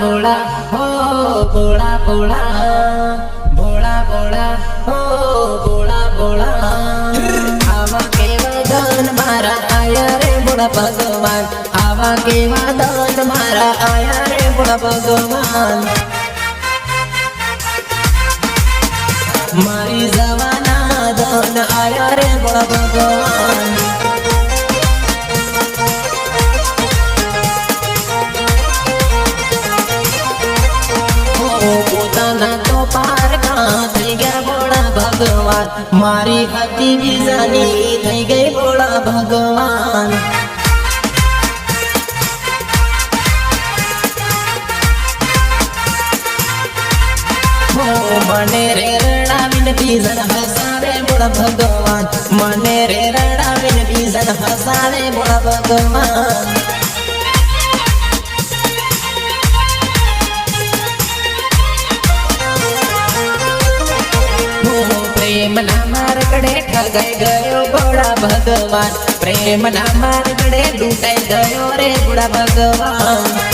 भोला हो भोला भोला भोला भोला हो भोला भोला आवा केवा दान मारा आया रे भोला भगवान आवा केवा दान मारा आया रे भोला भगवान मारी जवाना दान आया रे भोला भगवान પોતાના તો પારકા થઈ ગયા ભોળા ભગવાન મારી હતી બીજાની થઈ ગઈ ભોળા ભગવાન મને રે રડાવીને બીજાને હસાવે ભોળા ભગવાન મને રે રડાવીને બીજાને હસાવે ભોળા ભગવાન प्रेम ना मार्गडे ठगाई गयो भोळा भगवान प्रेम ना मार्गडे लूटाई गयो रे भोळा भगवान